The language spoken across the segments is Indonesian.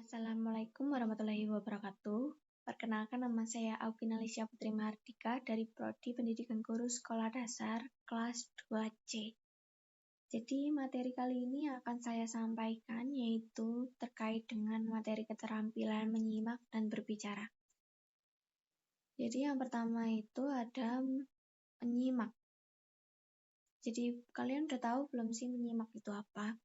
Assalamualaikum warahmatullahi wabarakatuh. Perkenalkan, nama saya Alvin Alicia Putri Mahardika dari Prodi Pendidikan Guru Sekolah Dasar kelas 2C. Jadi materi kali ini akan saya sampaikan yaitu terkait dengan materi keterampilan menyimak dan berbicara. Jadi yang pertama itu ada menyimak. Jadi kalian udah tahu belum sih menyimak itu apa?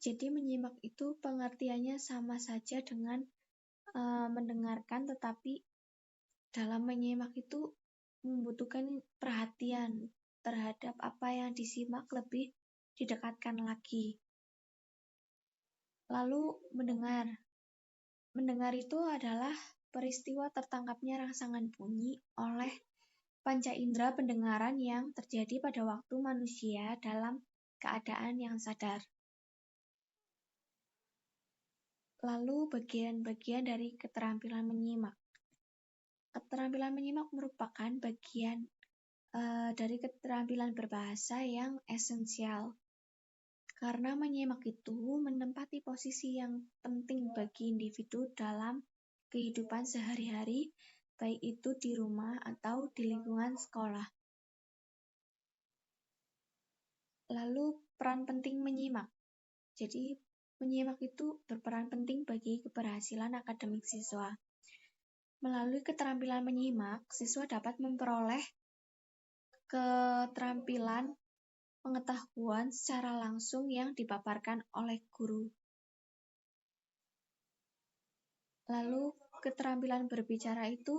Jadi menyimak itu pengertiannya sama saja dengan mendengarkan, tetapi dalam menyimak itu membutuhkan perhatian terhadap apa yang disimak lebih didekatkan lagi. Lalu mendengar. Mendengar itu adalah peristiwa tertangkapnya rangsangan bunyi oleh panca indera pendengaran yang terjadi pada waktu manusia dalam keadaan yang sadar. Lalu bagian-bagian dari keterampilan menyimak. Keterampilan menyimak merupakan bagian dari keterampilan berbahasa yang esensial. Karena menyimak itu menempati posisi yang penting bagi individu dalam kehidupan sehari-hari, baik itu di rumah atau di lingkungan sekolah. Lalu peran penting menyimak. Jadi menyimak itu berperan penting bagi keberhasilan akademik siswa. Melalui keterampilan menyimak, siswa dapat memperoleh keterampilan pengetahuan secara langsung yang dipaparkan oleh guru. Lalu keterampilan berbicara itu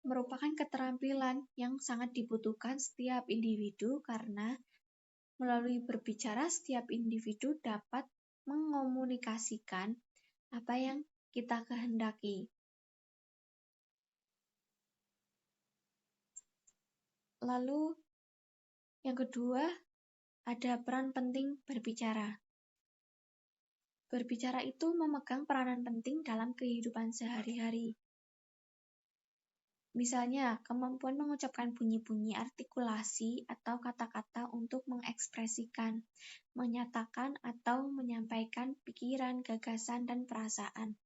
merupakan keterampilan yang sangat dibutuhkan setiap individu karena melalui berbicara setiap individu dapat mengomunikasikan apa yang kita kehendaki. Lalu yang kedua, ada peran penting berbicara. Berbicara itu memegang peranan penting dalam kehidupan sehari-hari. Misalnya, kemampuan mengucapkan bunyi-bunyi artikulasi atau kata-kata untuk mengekspresikan, menyatakan atau menyampaikan pikiran, gagasan, dan perasaan.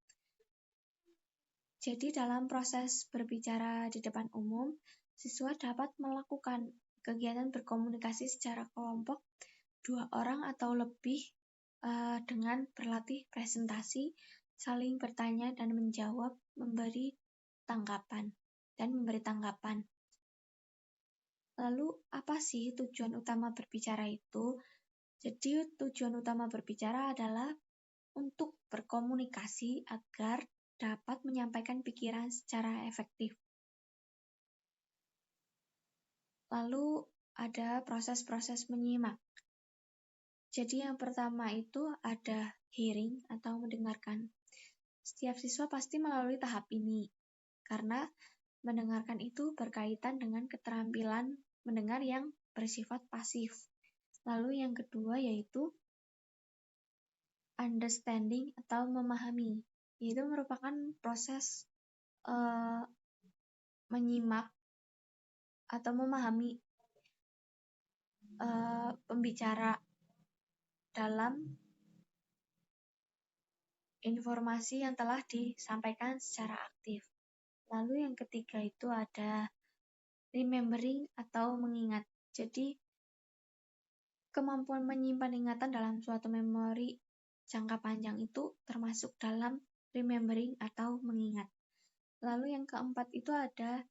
Jadi dalam proses berbicara di depan umum, siswa dapat melakukan kegiatan berkomunikasi secara kelompok 2 orang atau lebih dengan berlatih presentasi, saling bertanya dan menjawab, memberi tanggapan. Lalu apa sih tujuan utama berbicara itu? Jadi tujuan utama berbicara adalah untuk berkomunikasi agar dapat menyampaikan pikiran secara efektif. Lalu ada proses-proses menyimak. Jadi yang pertama itu ada hearing atau mendengarkan. Setiap siswa pasti melalui tahap ini, karena mendengarkan itu berkaitan dengan keterampilan mendengar yang bersifat pasif. Lalu yang kedua yaitu understanding atau memahami. Itu merupakan proses menyimak atau memahami pembicara dalam informasi yang telah disampaikan secara aktif. Lalu yang ketiga itu ada remembering atau mengingat. Jadi kemampuan menyimpan ingatan dalam suatu memori jangka panjang itu termasuk dalam remembering atau mengingat. Lalu yang keempat itu ada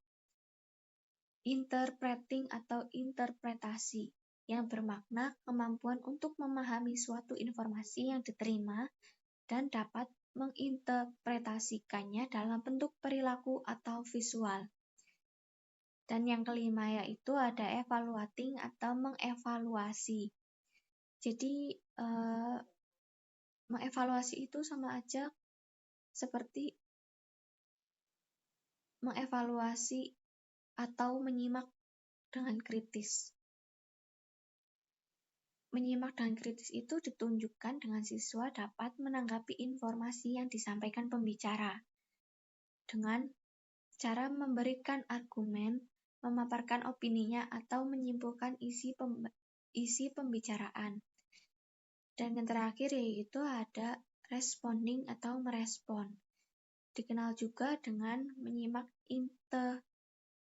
interpreting atau interpretasi, yang bermakna kemampuan untuk memahami suatu informasi yang diterima dan dapat menginterpretasikannya dalam bentuk perilaku atau visual. Dan yang kelima yaitu ada evaluating atau mengevaluasi. Jadi mengevaluasi itu sama aja seperti mengevaluasi atau menyimak dengan kritis. Menyimak dengan kritis itu ditunjukkan dengan siswa dapat menanggapi informasi yang disampaikan pembicara dengan cara memberikan argumen, memaparkan opininya, atau menyimpulkan isi pembicaraan. Dan yang terakhir yaitu ada responding atau merespon. Dikenal juga dengan menyimak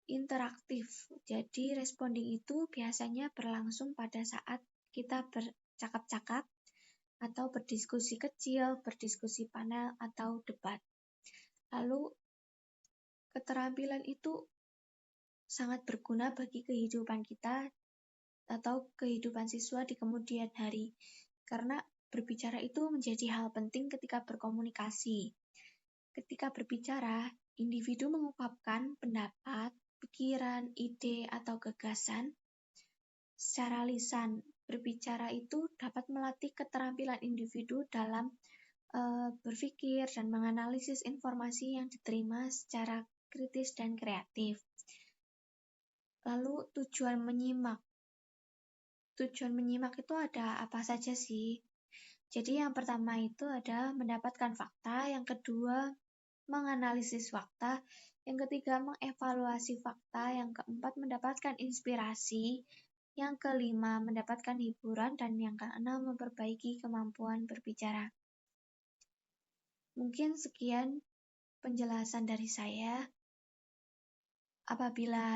interaktif. Jadi responding itu biasanya berlangsung pada saat kita bercakap-cakap atau berdiskusi kecil, berdiskusi panel atau debat. Lalu keterampilan itu sangat berguna bagi kehidupan kita atau kehidupan siswa di kemudian hari. Karena berbicara itu menjadi hal penting ketika berkomunikasi. Ketika berbicara, individu mengungkapkan pendapat, pikiran, ide, atau gagasan secara lisan. Berbicara itu dapat melatih keterampilan individu dalam berpikir dan menganalisis informasi yang diterima secara kritis dan kreatif. Lalu tujuan menyimak. Tujuan menyimak itu ada apa saja sih? Jadi yang pertama itu ada mendapatkan fakta, yang kedua menganalisis fakta, yang ketiga mengevaluasi fakta, yang keempat mendapatkan inspirasi, yang kelima mendapatkan hiburan, dan yang keenam memperbaiki kemampuan berbicara. Mungkin sekian penjelasan dari saya. Apabila